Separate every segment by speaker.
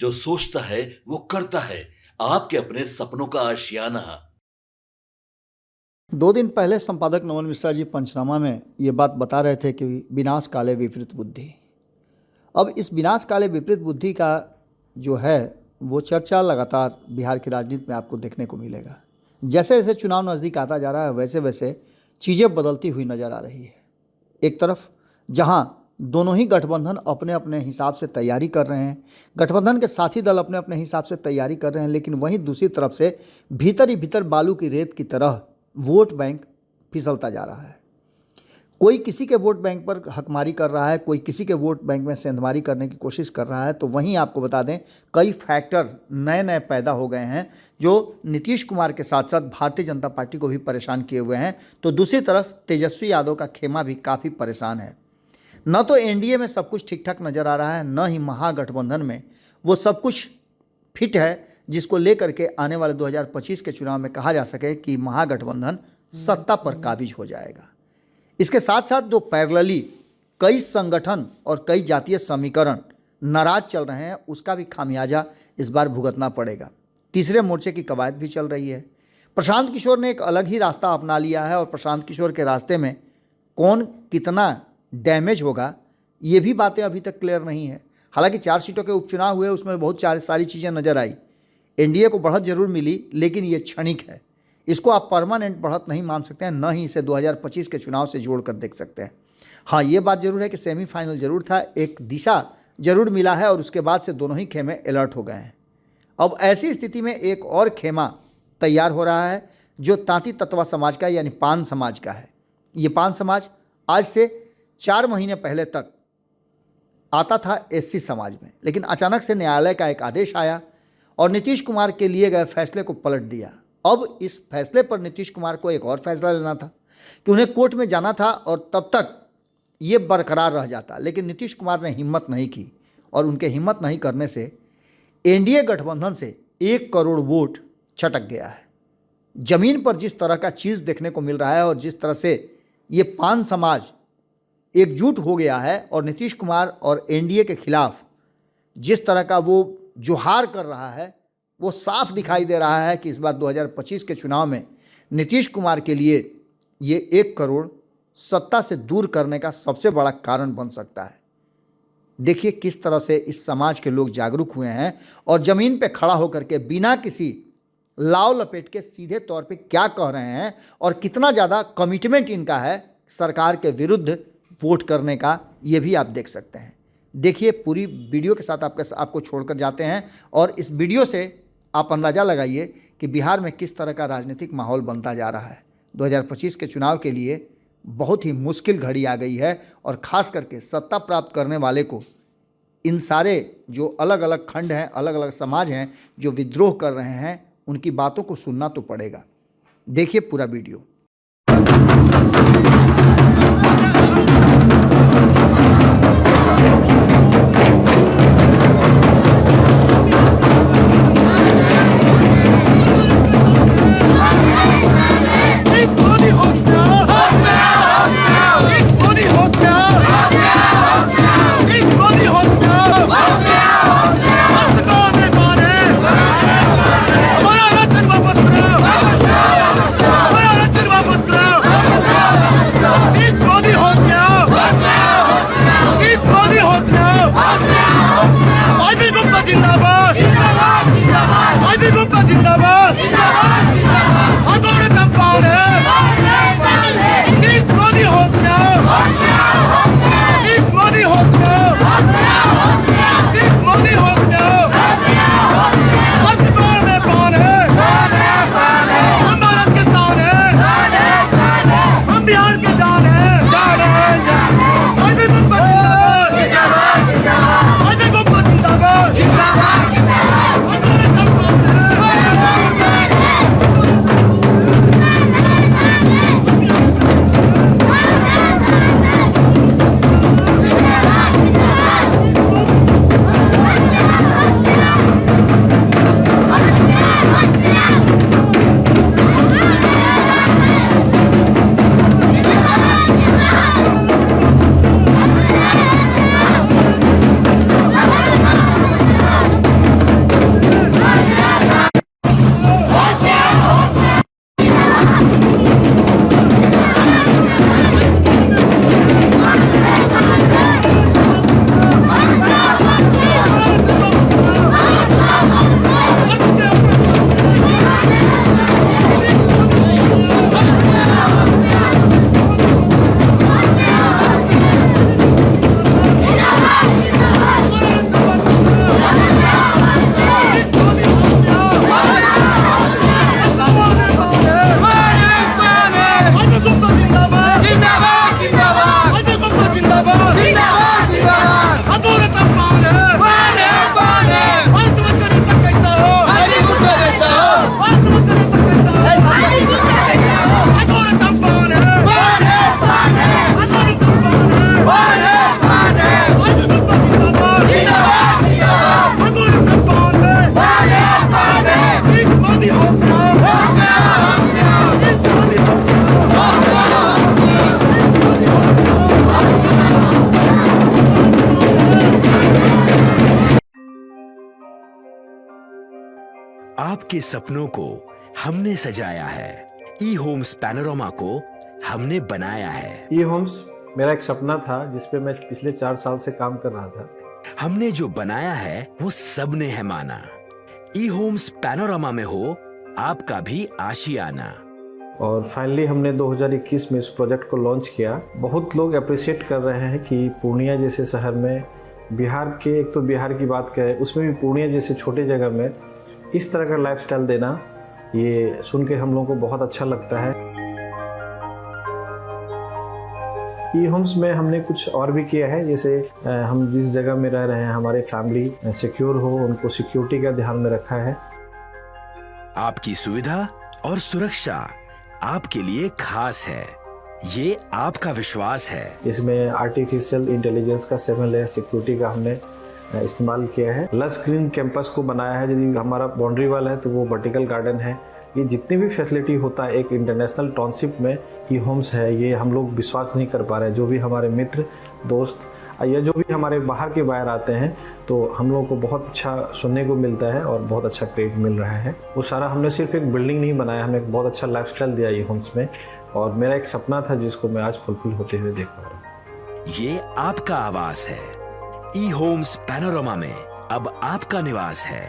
Speaker 1: जो सोचता है वो करता है, आपके अपने सपनों का आशियाना।
Speaker 2: 2 दिन पहले संपादक नवल मिश्रा जी पंचनामा में ये बात बता रहे थे कि विनाश काले विपरीत बुद्धि। अब इस विनाश काले विपरीत बुद्धि का जो है वो चर्चा लगातार बिहार की राजनीति में आपको देखने को मिलेगा। जैसे जैसे चुनाव नज़दीक आता जा रहा है वैसे वैसे चीज़ें बदलती हुई नज़र आ रही है। एक तरफ जहां दोनों ही गठबंधन अपने अपने हिसाब से तैयारी कर रहे हैं, गठबंधन के साथी दल अपने अपने हिसाब से तैयारी कर रहे हैं, लेकिन वहीं दूसरी तरफ से भीतर ही भीतर बालू की रेत की तरह वोट बैंक फिसलता जा रहा है। कोई किसी के वोट बैंक पर हकमारी कर रहा है, कोई किसी के वोट बैंक में सेंधमारी करने की कोशिश कर रहा है। तो वहीं आपको बता दें कई फैक्टर नए नए पैदा हो गए हैं जो नीतीश कुमार के साथ साथ भारतीय जनता पार्टी को भी परेशान किए हुए हैं। तो दूसरी तरफ तेजस्वी यादव का खेमा भी काफ़ी परेशान है। न तो एनडीए में सब कुछ ठीक ठाक नज़र आ रहा है, न ही महागठबंधन में वो सब कुछ फिट है जिसको लेकर के आने वाले 2025 के चुनाव में कहा जा सके कि महागठबंधन सत्ता पर काबिज हो जाएगा। इसके साथ साथ जो पैरेलली कई संगठन और कई जातीय समीकरण नाराज चल रहे हैं उसका भी खामियाजा इस बार भुगतना पड़ेगा। तीसरे मोर्चे की कवायद भी चल रही है। प्रशांत किशोर ने एक अलग ही रास्ता अपना लिया है और प्रशांत किशोर के रास्ते में कौन कितना डैमेज होगा ये भी बातें अभी तक क्लियर नहीं है। हालांकि 4 सीटों के उपचुनाव हुए उसमें बहुत सारी चीज़ें नज़र आई। एनडीए को बढ़त जरूर मिली लेकिन ये क्षणिक है, इसको आप परमानेंट बढ़त नहीं मान सकते हैं, न ही इसे 2025 के चुनाव से जोड़ कर देख सकते हैं। हाँ, ये बात जरूर है कि सेमीफाइनल जरूर था, एक दिशा जरूर मिला है और उसके बाद से दोनों ही खेमे अलर्ट हो गए हैं। अब ऐसी स्थिति में एक और खेमा तैयार हो रहा है जो तांती तत्वा समाज का यानी पान समाज का है। ये पान समाज आज से 4 महीने पहले तक आता था एससी समाज में, लेकिन अचानक से न्यायालय का एक आदेश आया और नीतीश कुमार के लिए गए फैसले को पलट दिया। अब इस फैसले पर नीतीश कुमार को एक और फैसला लेना था कि उन्हें कोर्ट में जाना था और तब तक ये बरकरार रह जाता, लेकिन नीतीश कुमार ने हिम्मत नहीं की और उनके हिम्मत नहीं करने से एनडीए गठबंधन से 1 करोड़ वोट छटक गया है। जमीन पर जिस तरह का चीज़ देखने को मिल रहा है और जिस तरह से ये पान समाज एकजुट हो गया है और नीतीश कुमार और एनडीए के खिलाफ जिस तरह का वो जुहार कर रहा है वो साफ दिखाई दे रहा है कि इस बार 2025 के चुनाव में नीतीश कुमार के लिए ये 1 करोड़ सत्ता से दूर करने का सबसे बड़ा कारण बन सकता है। देखिए किस तरह से इस समाज के लोग जागरूक हुए हैं और ज़मीन पे खड़ा होकर के बिना किसी लाव लपेट के सीधे तौर पे क्या कह रहे हैं और कितना ज़्यादा कमिटमेंट इनका है सरकार के विरुद्ध वोट करने का, ये भी आप देख सकते हैं। देखिए पूरी वीडियो के साथ आपको छोड़कर जाते हैं और इस वीडियो से आप अंदाज़ा लगाइए कि बिहार में किस तरह का राजनीतिक माहौल बनता जा रहा है। 2025 के चुनाव के लिए बहुत ही मुश्किल घड़ी आ गई है और ख़ास करके सत्ता प्राप्त करने वाले को इन सारे जो अलग अलग खंड हैं, अलग अलग समाज हैं जो विद्रोह कर रहे हैं, उनकी बातों को सुनना तो पड़ेगा। देखिए पूरा वीडियो।
Speaker 3: आपके सपनों को हमने सजाया है, ई होम्स पैनोरमा को हमने बनाया है।
Speaker 4: ई होम्स मेरा एक सपना था जिस पे मैं पिछले 4 साल से काम कर रहा था।
Speaker 3: हमने जो बनाया है वो सबने है माना। ई होम्स पैनोरमा में हो आपका भी आशियाना।
Speaker 4: और फाइनली हमने 2021 में इस प्रोजेक्ट को लॉन्च किया। बहुत लोग अप्रिशिएट कर रहे हैं कि पूर्णिया जैसे शहर में, बिहार के, एक तो बिहार की बात करें उसमें भी पूर्णिया जैसे छोटे जगह में इस तरह का लाइफस्टाइल देना, ये सुन के हम लोगों को बहुत अच्छा लगता है। ई होम्स में हमने कुछ और भी किया है, जैसे हम जिस जगह में रह रहे हैं हमारे फैमिली सिक्योर हो, उनको सिक्योरिटी का ध्यान में रखा है।
Speaker 3: आपकी सुविधा और सुरक्षा आपके लिए खास है, ये आपका विश्वास है।
Speaker 4: इसमें आर्टिफिशियल इंटेलिजेंस का 7 लेयर सिक्योरिटी का हमने इस्तेमाल किया है। लस ग्रीन कैंपस को बनाया है। यदि हमारा बाउंड्री वाल है तो वो वर्टिकल गार्डन है। ये जितनी भी फैसिलिटी होता है एक इंटरनेशनल टाउनशिप में, ई होम्स है, ये हम लोग विश्वास नहीं कर पा रहे हैं। जो भी हमारे मित्र दोस्त या जो भी हमारे बाहर के बाहर आते हैं तो हम लोगों को बहुत अच्छा सुनने को मिलता है और बहुत अच्छा क्रेडिट मिल रहा है। वो सारा हमने सिर्फ एक बिल्डिंग नहीं बनाया, हमें एक बहुत अच्छा लाइफस्टाइल दिया ई होम्स में, और मेरा एक सपना था जिसको मैं आज फुलफिल होते हुए देख पा रहा हूँ।
Speaker 3: ये आपका आवास है। ई होम्स पैनोरमा में अब आपका निवास है।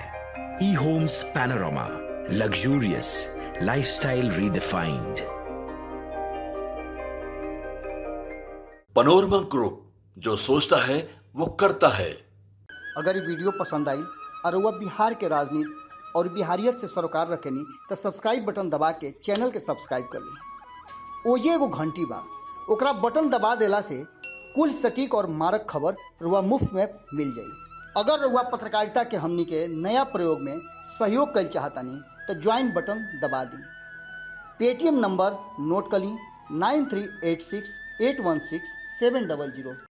Speaker 3: E Homes Panorama, luxurious lifestyle redefined.
Speaker 1: Panorama group, जो सोचता है वो करता है।
Speaker 2: अगर ये वीडियो पसंद आई और वह बिहार के राजनीति और बिहारियत से सरोकार रखेनी तो सब्सक्राइब बटन दबा के चैनल के सब्सक्राइब कर ली। ओजे एगो घंटी बा, ओकरा बटन दबा देला से कुल सटीक और मारक खबर रुआ मुफ्त में मिल जाई। अगर रुआ पत्रकारिता के हमनी के नया प्रयोग में सहयोग कर चाहतानी तो ज्वाइन बटन दबा दी। पेटीएम नंबर नोट कर ली 9386816700।